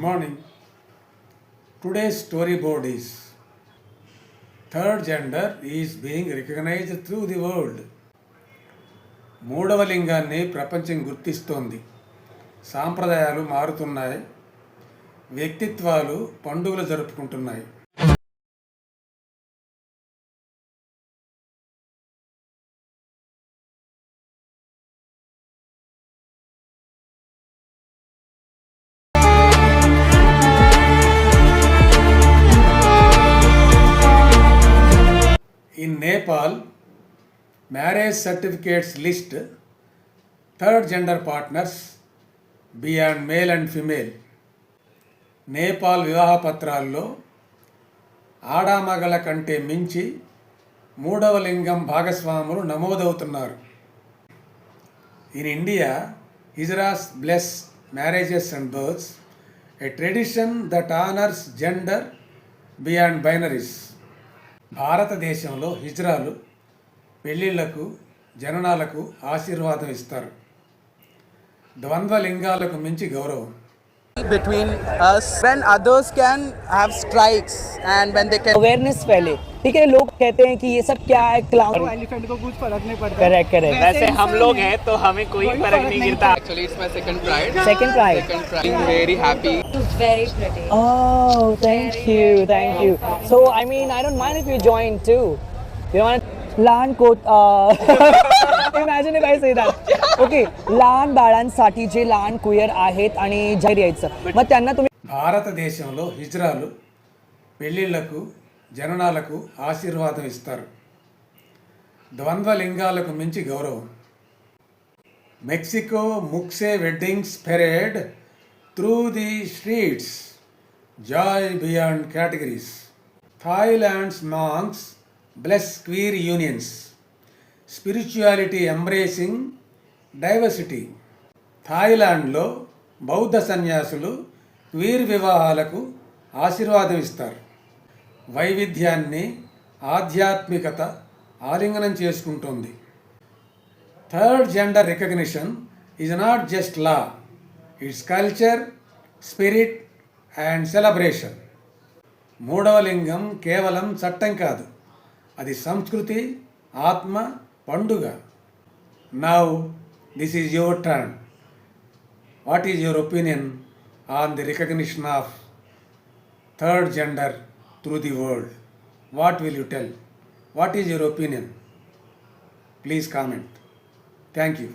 morning. Today's storyboard is third gender is being recognized through the world. మూడవ లింగాన్ని ప్రపంచం గుర్తిస్తోంది. సాంప్రదాయాలు మారుతున్నాయి. వ్యక్తిత్వాలు పండుగలు జరుపుకుంటున్నాయి. In Nepal, marriage certificates list third gender partners beyond male and female. Nepal వివాహ పత్రాల్లో ఆడామగల కంటే మించి మూడవ లింగం భాగస్వాములు నమోదవుతున్నారు. In India, Hijras bless marriages and births, a tradition that honors gender beyond binaries. భారతదేశంలో హిజ్రాలు పెళ్ళిళ్లకు జననాలకు ఆశీర్వాదం ఇస్తారు. ద్వంద్వ లింగాలకు మించి గౌరవం. Between us when others can have strikes and when they can awareness फैले. ठीक है, लोग कहते हैं कि ये सब क्या है, क्लाउन एलिफेंट को कुछ फर्क नहीं पड़ता. करेक्ट वैसे हम लोग हैं तो हमें कोई फर्क नहीं गिरता. actually it's my second pride. Second pride. I'm very happy. Very pretty. Oh, thank you. So I mean, I don't mind if you join too. You want लहान quote imagine if I say that. Okay, लहान बाळांसाठी जे लहान कुयर आहेत आणि जाहीर यायचं, मग त्यांना तुम्ही భారతదేశంలో హిజ్రాలు పెళ్ళిళ్లకు జననాలకు ఆశీర్వాదం ఇస్తారు. ద్వంద్వ లింగాలకు మించి గౌరవం. మెక్సికో ముక్సే weddings parade through the streets, joy beyond categories. Thailand's monks bless queer unions, spirituality embracing diversity. థాయిలాండ్లో బౌద్ధ సన్యాసులు క్వీర్ వివాహాలకు ఆశీర్వాదం ఇస్తారు. వైవిధ్యాన్ని ఆధ్యాత్మికత ఆలింగనం చేసుకుంటోంది. Third gender recognition is not just law, it's culture, spirit and celebration. మూడవ లింగం కేవలం చట్టం కాదు, అది సంస్కృతి, ఆత్మ, పండుగ. Now this is your turn. What is your opinion on the recognition of third gender through the world? What will you tell? What is your opinion? Please comment. Thank you.